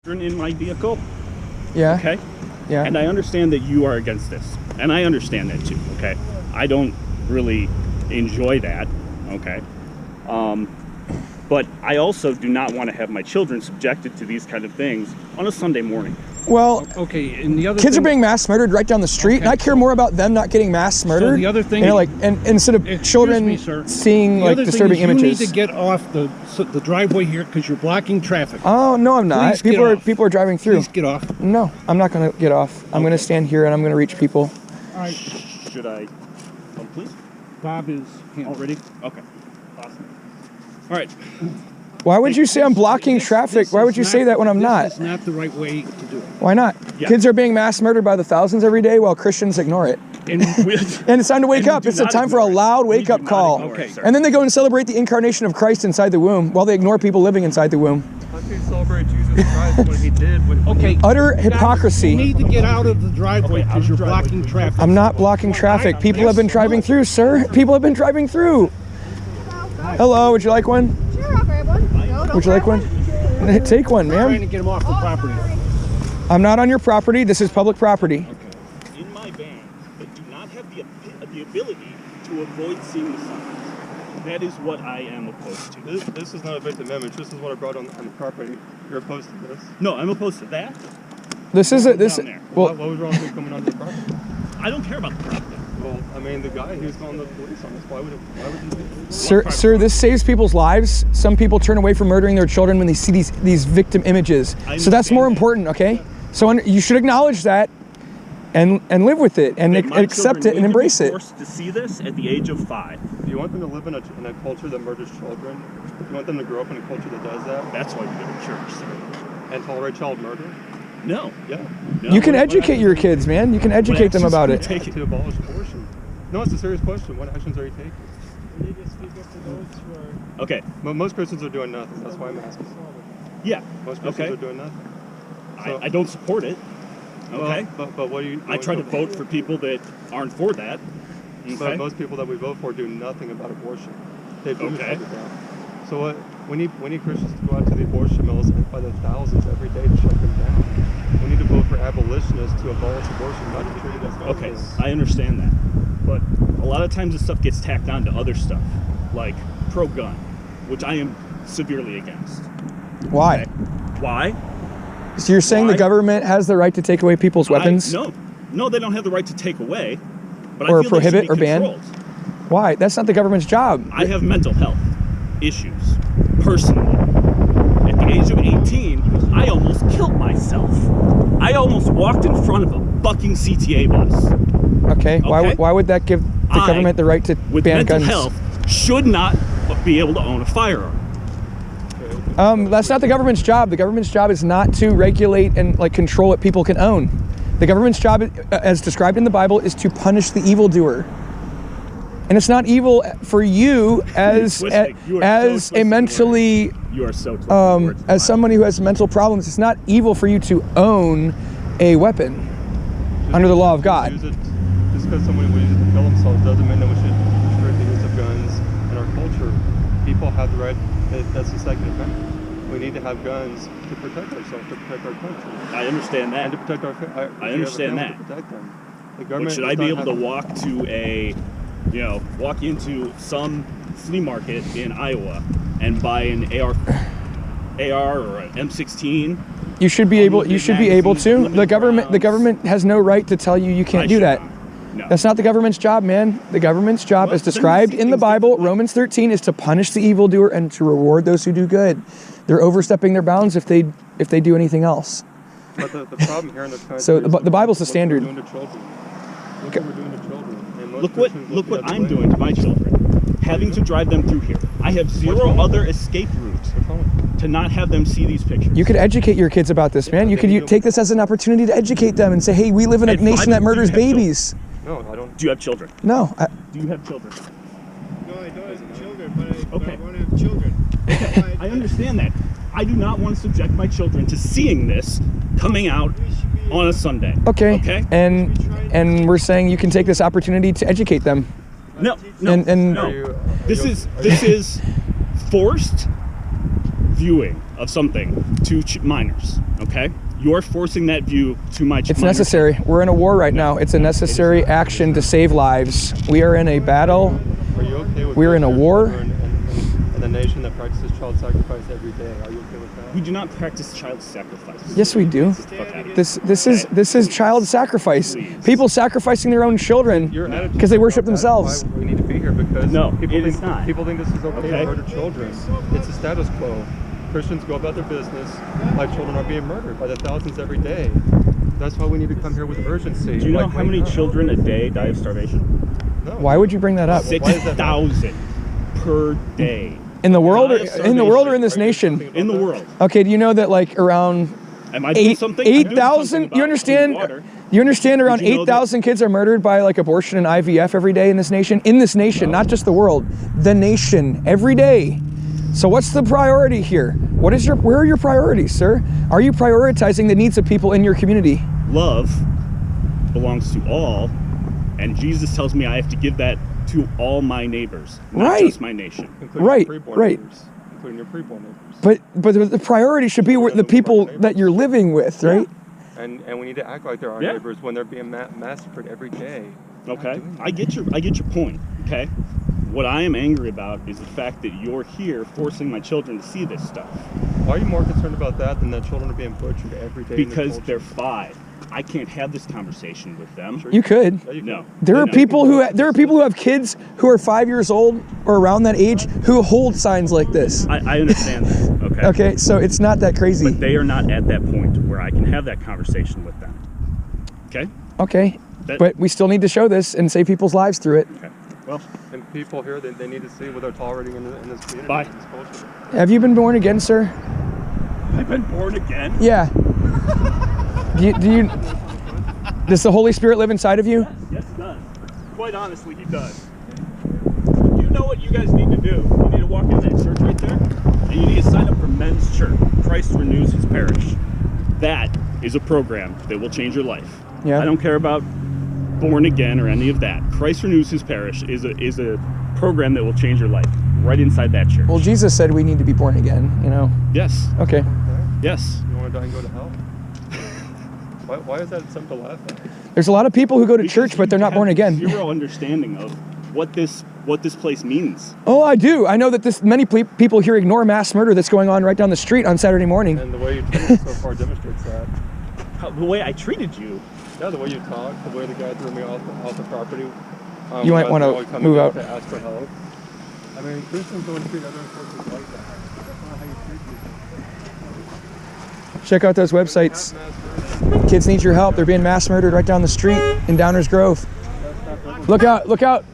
in my vehicle. Yeah. Okay. Yeah. And I understand that you are against this, and I understand that too. Okay. I don't really enjoy that. Okay. But I also do not want to have my children subjected to these kind of things on a Sunday morning. Well, okay, and the other kids thing, are being mass murdered right down the street, okay, and I care more about them not getting mass murdered. So the other thing, like, and instead of children seeing like disturbing images. You need to get off the driveway here because you're blocking traffic. Oh no, I'm not. Please People are driving through. Please get off. No, I'm not going to get off. I'm going to stand here and I'm going to reach people. All right. Should I? Oh, please. Bob is already. Okay. Awesome. All right. Why would you say I'm blocking traffic? Why would you say that when I'm not? This is not the right way to do it. Why not? Yeah. Kids are being mass murdered by the thousands every day while Christians ignore it. And it's time to wake up. It's a time for a loud wake-up call. Okay. And then they go and celebrate the incarnation of Christ inside the womb while they ignore people living inside the womb. How can you celebrate Jesus Christ what he did? Okay. Utter hypocrisy. You need to get out of the driveway because you're blocking traffic. I'm not blocking traffic. People have been driving through, sir. People have been driving through. Hello, would you like one? Sure, I'll grab one. Would you like one? Take one, I'm trying ma'am. to get him off the property. I'm not on your property. This is public property. In my van that do not have the ability to avoid seeing the signs. That is what I am opposed to. This is not a victim image. This is what I brought on the property. You're opposed to this. No, I'm opposed to that. This is a this. Well, what was wrong with you coming onto the property? I don't care about the property. Well, I mean, the guy who's calling the police on us. Why would you do this? Sir, this saves people's lives. Some people turn away from murdering their children when they see these victim images. So that's more important, okay? So you should acknowledge that and live with it and accept it and embrace it. Forced to see this at the age of 5. Do you want them to live in a culture that murders children? Do you want them to grow up in a culture that does that? That's why we go to church, sir. And tolerate child murder? No. Yeah. No. You can educate your kids, man. You can educate them about it. Take it to abolish abortion. No, it's a serious question. What actions are you taking? We need to speak up to those who are... Okay. Most Christians are doing nothing. That's why I'm asking. Yeah. Most Christians are doing nothing. So, I don't support it. Okay. Well, but what do you... I try to vote for people that aren't for that. Okay. But most people that we vote for do nothing about abortion. They do shut it down. So what? We need Christians to go out to the abortion mills and by the thousands every day to shut them down. We need to vote for abolitionists to abolish abortion, not to treat it as okay, I understand that. But a lot of times this stuff gets tacked on to other stuff, like pro-gun, which I am severely against. Why? Okay. Why? So you're saying the government has the right to take away people's weapons? No, they don't have the right to take away. But or I feel prohibit or ban? Controlled. Why? That's not the government's job. I have mental health issues, personally. At the age of 18, I almost killed myself. I almost walked in front of a bucking CTA bus. Okay. Why would that give the government the right to ban guns? With mental health, should not be able to own a firearm. That's not the government's job. The government's job is not to regulate and control what people can own. The government's job, as described in the Bible, is to punish the evildoer. And it's not evil for you as a mentally, you are so as someone who has mental problems. It's not evil for you to own a weapon under the law of God. Just because someone would use it to kill themselves doesn't mean that we should restrict the use of guns in our culture. People have the right. That's the Second Amendment. We need to have guns to protect ourselves, to protect our country. I understand that. And to protect our family. I understand that. To protect them. The but should I be able to walk into some flea market in Iowa and buy an AR or an M16? You should be able. You should be able to. The government has no right to tell you can't do that. No. That's not the government's job, man. The government's job, as described in the Bible, Romans 13, is to punish the evildoer and to reward those who do good. They're overstepping their bounds if they do anything else. But the problem here in this country. So the Bible's the standard. Look what we're doing to children. Look what I'm doing to my children. Having to drive them through here. I have zero other escape route to not have them see these pictures. You could educate your kids about this, man. You could take this as an opportunity to educate them and say, hey, we live in a nation that murders babies. No, I don't. Do you have children? No. Do you have children? No, I don't have children, but I want to have children. Okay. I understand that. I do not want to subject my children to seeing this coming out on a Sunday. Okay. Okay. And we're saying you can take this opportunity to educate them. No. This is forced viewing of something to minors. Okay? You're forcing that view to my It's necessary. We're in a war right now. It's a necessary action to save lives. We are in a battle. Are you okay with We're in a war. And a nation that practices child sacrifice every day? Are you okay with that? We do not practice child sacrifice. Yes, we do. This is child sacrifice. Please. People sacrificing their own children because they worship themselves. Why we need to be here, because No, people it think, is not. People think this is okay to murder children. It's a status quo. Christians go about their business. My children are being murdered by the thousands every day. That's why we need to come here with urgency. Do you know how many children a day die of starvation? No. Why would you bring that up? 6,000 per day. In the world, or in this nation? In the world. Okay. Do you know that like around Am I doing something? I'm doing 8,000? something You about understand? clean water. You understand around Did you know 8,000 kids are murdered by like abortion and IVF every day in this nation? In this nation, not just the world, the nation, every day. So what's the priority here? Where are your priorities, sir? Are you prioritizing the needs of people in your community? Love belongs to all, and Jesus tells me I have to give that to all my neighbors, not just my nation. Including Right, your preborn right. neighbors, including your preborn neighbors. But the priority should be the people that you're living with, right? And we need to act like they're our neighbors when they're being massacred every day. Okay, I get your point. Okay, what I am angry about is the fact that you're here forcing my children to see this stuff. Why are you more concerned about that than that children are being butchered every day? Because they're 5. I can't have this conversation with them. Sure You could. Yeah, you No. can. There are people who have kids who are 5 years old or around that age who hold signs like this. I understand that. Okay. Okay, so it's not that crazy. But they are not at that point where I can have that conversation with them. Okay. Okay, but we still need to show this and save people's lives through it. Okay. Well, And people here, they need to see what they're tolerating in this community. Bye. In this culture. Have you been born again, sir? I've been born again. Yeah. Does the Holy Spirit live inside of you? Yes, he does. Quite honestly, he does. You know what you guys need to do? You need to walk in that church right there, and you need to sign up for Men's Church. Christ Renews His Parish. That is a program that will change your life. Yeah. I don't care about born again or any of that. Christ Renews His Parish is a program that will change your life right inside that church. Well, Jesus said we need to be born again, you know? Yes. Okay. Yes. You want to die and go to hell? Why is that something to laugh at? There's a lot of people who go to church, but they're not born again. Zero understanding of what this place means. Oh, I do. I know that many people here ignore mass murder that's going on right down the street on Saturday morning. And the way you treat us so far demonstrates that. The way I treated you. Yeah, the way you talk, the way the guy threw me off the property. You might want to move out. To ask for help. I mean, Christians don't treat other persons like that. That's not how you treat people. Check out those websites. Kids need your help. They're being mass murdered right down the street in Downers Grove. Look out, look out.